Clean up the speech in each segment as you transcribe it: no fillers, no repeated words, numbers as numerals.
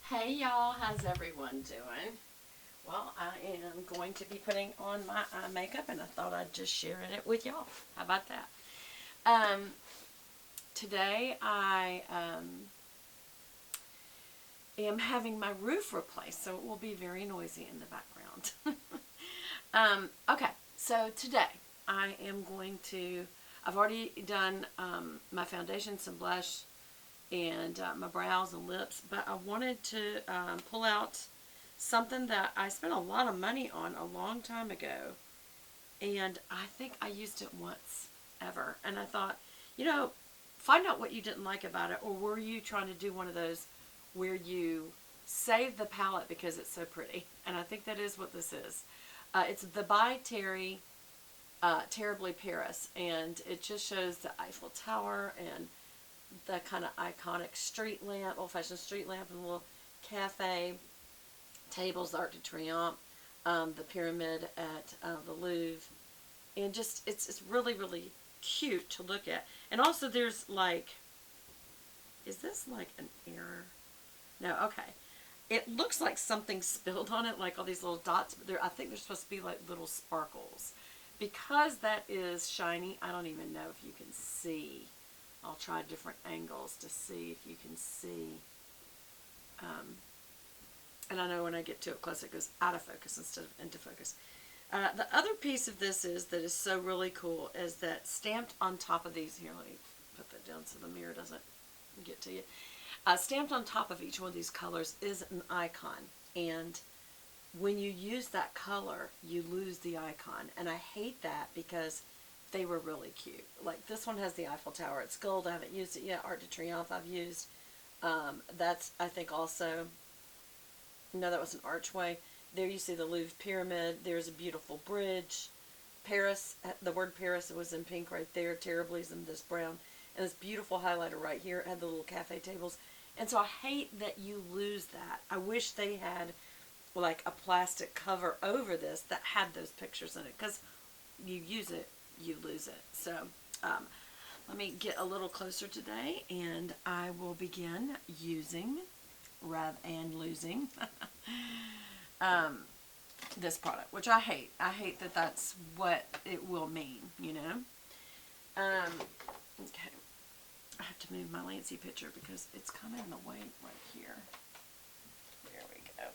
Hey y'all, how's everyone doing? Well, I am going to be putting on my eye makeup and I thought I'd just share it with y'all. How about that? Um, Today I am having my roof replaced, so it will be very noisy in the background. Okay, so today I am going to, I've already done my foundation, some blush, and my brows and lips, but I wanted to pull out something that I spent a lot of money on a long time ago, and I think I used it once ever, and I thought, you know, find out what you didn't like about it, or were you trying to do one of those where you save the palette because it's so pretty, and I think that is what this is. It's the By Terry Terribly Paris, and it just shows the Eiffel Tower and the kind of iconic street lamp, old-fashioned street lamp, and the little cafe tables, the Arc de Triomphe, the pyramid at the Louvre, and just it's really really cute to look at. And also there's like, is this like an error? No, okay. It looks like something spilled on it, like all these little dots, but I think they're supposed to be like little sparkles. Because that is shiny, I don't even know if you can see. I'll try different angles to see if you can see. And I know when I get too close it goes out of focus instead of into focus. The other piece of this that is so really cool is that stamped on top of these, here let me put that down so the mirror doesn't get to you. Stamped on top of each one of these colors is an icon, and when you use that color you lose the icon, and I hate that because they were really cute. Like this one has the Eiffel Tower, it's gold, I haven't used it yet. Arc de Triomphe I've used. That's I think also, no, that was an archway. There you see the Louvre Pyramid. There's a beautiful bridge. Paris, the word Paris was in pink right there. Terribly's in this brown. And this beautiful highlighter right here. It had the little cafe tables. And so I hate that you lose that. I wish they had like a plastic cover over this that had those pictures in it. Because you use it, you lose it. So let me get a little closer today and I will begin using rather and losing this product, which I hate. I hate that that's what it will mean, you know. Okay, I have to move my Lancy picture because it's kind of in the way right here. There we go.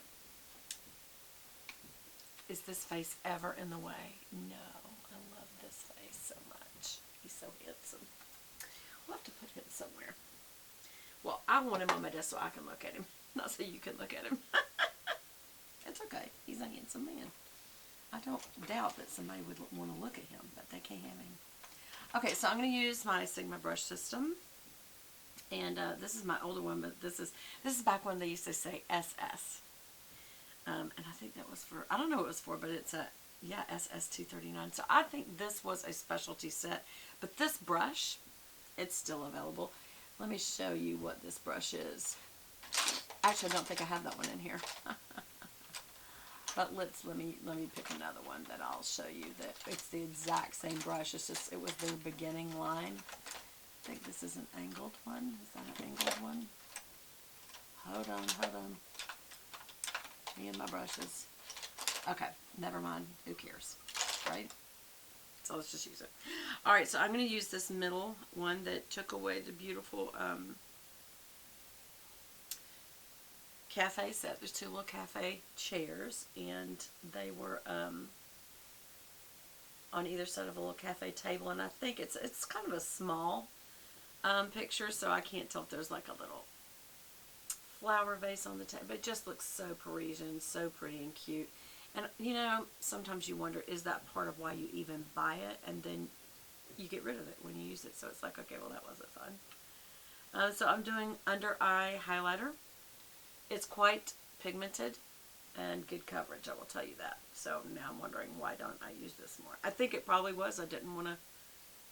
Is this face ever in the way? No, I love this face so much. He's so handsome. We'll have to put him somewhere. Well, I want him on my desk so I can look at him, not so you can look at him. It's okay. He's a handsome man. I don't doubt that somebody would want to look at him, but they can't have him. Okay, so I'm going to use my Sigma brush system. And this is my older one, but this is back when they used to say SS. And I think that was for, I don't know what it was for, but it's a, yeah, SS239. So I think this was a specialty set. But this brush, it's still available. Let me show you what this brush is. Actually, I don't think I have that one in here. But let me pick another one that I'll show you that it's the exact same brush. It's just, it was their beginning line. I think this is an angled one. Is that an angled one? Hold on. Me and my brushes. Okay, never mind. Who cares, right? So let's just use it. All right, so I'm going to use this middle one that took away the beautiful cafe set. There's two little cafe chairs, and they were on either side of a little cafe table. And I think it's kind of a small picture, so I can't tell if there's like a little flower vase on the table. But it just looks so Parisian, so pretty and cute. And you know, sometimes you wonder, is that part of why you even buy it? And then you get rid of it when you use it. So it's like, okay, well, that wasn't fun. So I'm doing under eye highlighter. It's quite pigmented and good coverage, I will tell you that. So now I'm wondering, why don't I use this more? I think it probably was. I didn't want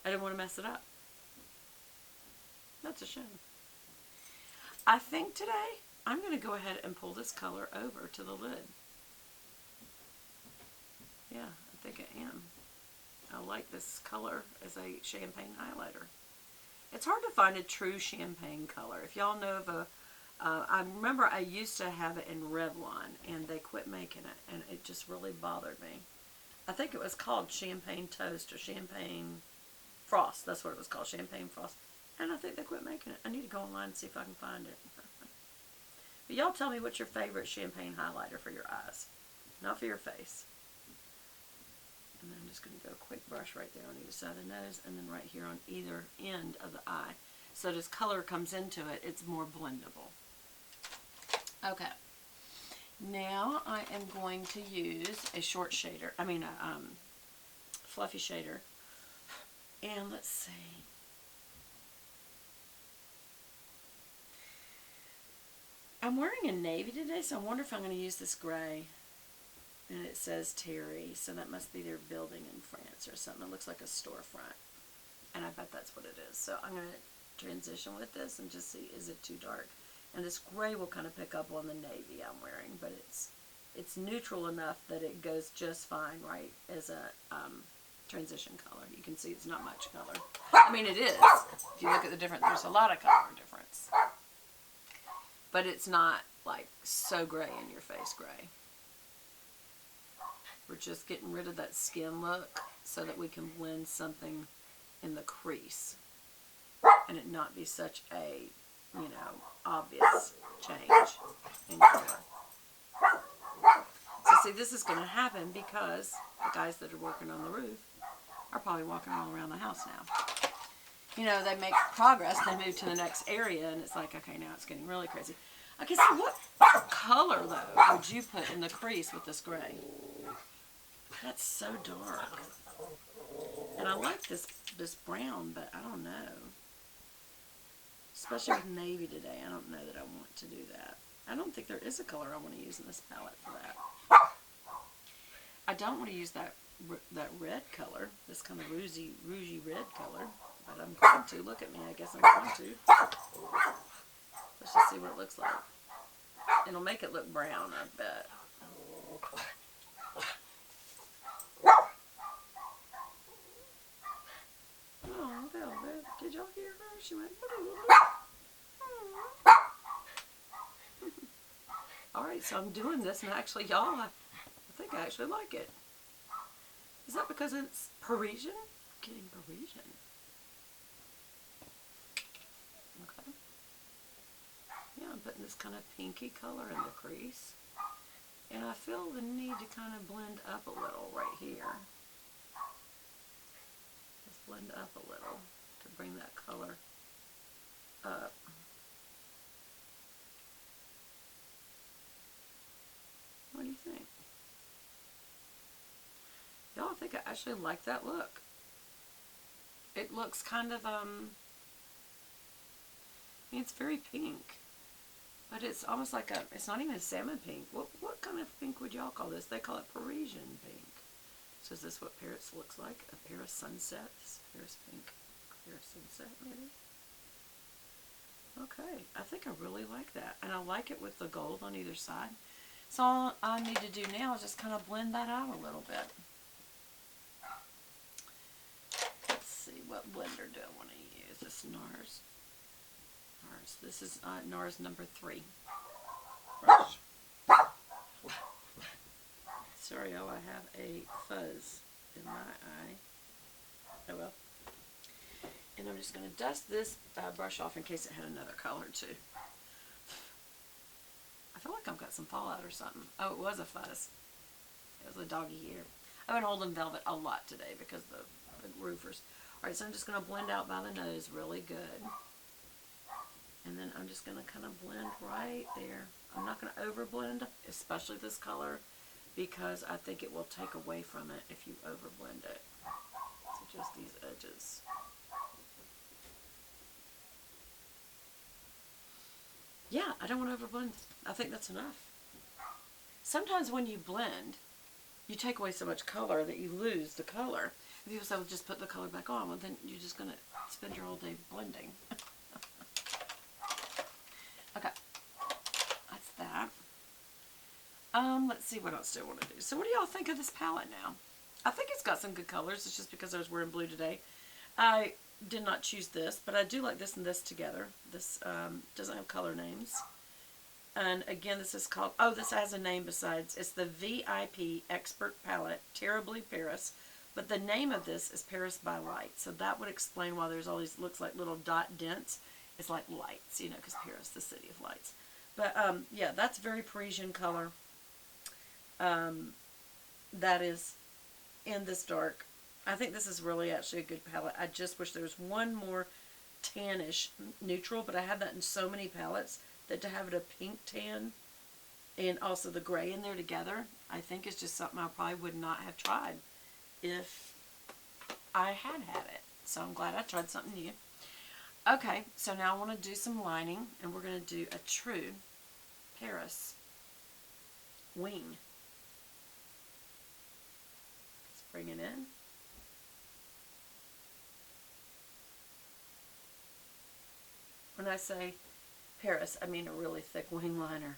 to mess it up. That's a shame. I think today I'm going to go ahead and pull this color over to the lid. Yeah, I think I am. I like this color as a champagne highlighter. It's hard to find a true champagne color. If y'all know of I remember I used to have it in Revlon, and they quit making it, and it just really bothered me. I think it was called Champagne Toast or Champagne Frost. That's what it was called, Champagne Frost. And I think they quit making it. I need to go online and see if I can find it. But y'all tell me what's your favorite champagne highlighter for your eyes, not for your face. And then I'm just going to go a quick brush right there on either side of the nose, and then right here on either end of the eye. So as color comes into it, it's more blendable. Okay. Now I am going to use a short shader, a fluffy shader. And let's see. I'm wearing a navy today, so I wonder if I'm going to use this gray. And it says Terry, so that must be their building in France or something. It looks like a storefront. And I bet that's what it is. So I'm going to transition with this and just see, is it too dark? And this gray will kind of pick up on the navy I'm wearing, but it's neutral enough that it goes just fine, right, as a transition color. You can see it's not much color. I mean, it is. If you look at the difference, there's a lot of color difference. But it's not, like, so gray in your face gray. We're just getting rid of that skin look so that we can blend something in the crease and it not be such a, obvious change in color. So see, this is going to happen because the guys that are working on the roof are probably walking all around the house now. They make progress, they move to the next area, and it's like, okay, now it's getting really crazy. Okay, so what color, though, would you put in the crease with this gray? That's so dark. And I like this brown, but I don't know. Especially with navy today, I don't know that I want to do that. I don't think there is a color I want to use in this palette for that. I don't want to use that red color, this kind of rougey red color, but I'm going to. Look at me, I guess I'm going to. Let's just see what it looks like. It'll make it look brown, I bet. Oh, Velvet. Did y'all hear her? She went, Alright, so I'm doing this, and actually, y'all, I think I actually like it. Is that because it's Parisian? I'm getting Parisian. Okay. Yeah, I'm putting this kind of pinky color in the crease. And I feel the need to kind of blend up a little right here. Just blend up a little to bring that color up. What do you think? Y'all, I think I actually like that look. It looks kind of, it's very pink. But it's almost like it's not even a salmon pink. What kind of pink would y'all call this? They call it Parisian pink. So is this what Paris looks like? A Paris sunset? Paris pink? Paris sunset, maybe? Okay, I think I really like that. And I like it with the gold on either side. So all I need to do now is just kind of blend that out a little bit. Let's see, what blender do I want to use? This NARS. This is NARS number 3 brush. Sorry, I have a fuzz in my eye. Oh well. And I'm just going to dust this brush off in case it had another color too. I feel like I've got some fallout or something. Oh, it was a fuzz. It was a doggy ear. I've been holding Velvet a lot today because the roofers. Alright, so I'm just going to blend out by the nose really good. And then I'm just going to kind of blend right there. I'm not going to over blend, especially this color, because I think it will take away from it if you over blend it. So just these edges. Yeah, I don't want to over blend. I think that's enough. Sometimes when you blend, you take away so much color that you lose the color. If you say, well, just put the color back on, well, then you're just going to spend your whole day blending. Okay, that's that. Let's see, what else do I want to do? So what do y'all think of this palette now? I think it's got some good colors. It's just because I was wearing blue today. I did not choose this, but I do like this and this together. This doesn't have color names. And again, this is called, oh, this has a name besides. It's the VIP Expert Palette, Terribly Paris. But the name of this is Paris by Light. So that would explain why there's all these, looks like little dot dents. It's like lights, you know, because Paris, the city of lights. But yeah, that's very Parisian color. That is in this dark. I think this is really actually a good palette. I just wish there was one more tannish neutral, but I have that in so many palettes that to have it a pink tan and also the gray in there together, I think is just something I probably would not have tried if I had it. So I'm glad I tried something new. Okay, so now I want to do some lining, and we're going to do a true Paris wing. Let's bring it in. When I say Paris, I mean a really thick wing liner.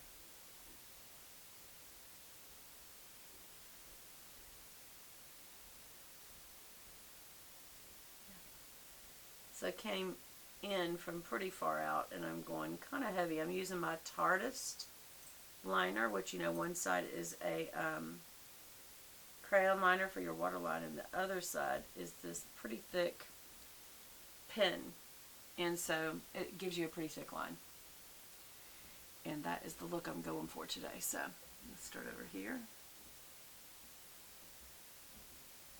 So I came in from pretty far out, and I'm going kind of heavy. I'm using my Tartist liner, which, you know, one side is a crayon liner for your waterline, and the other side is this pretty thick pen, and so it gives you a pretty thick line. And that is the look I'm going for today. So let's start over here.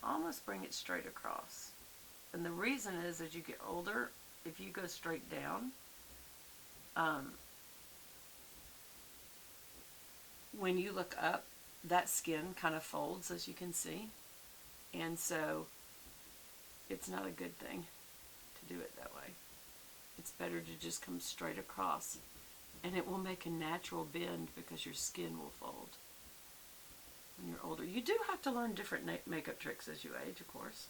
Almost bring it straight across. And the reason is, as you get older, if you go straight down, when you look up, that skin kind of folds, as you can see. And so it's not a good thing to do it that way. It's better to just come straight across, and it will make a natural bend because your skin will fold when you're older. You do have to learn different makeup tricks as you age, of course.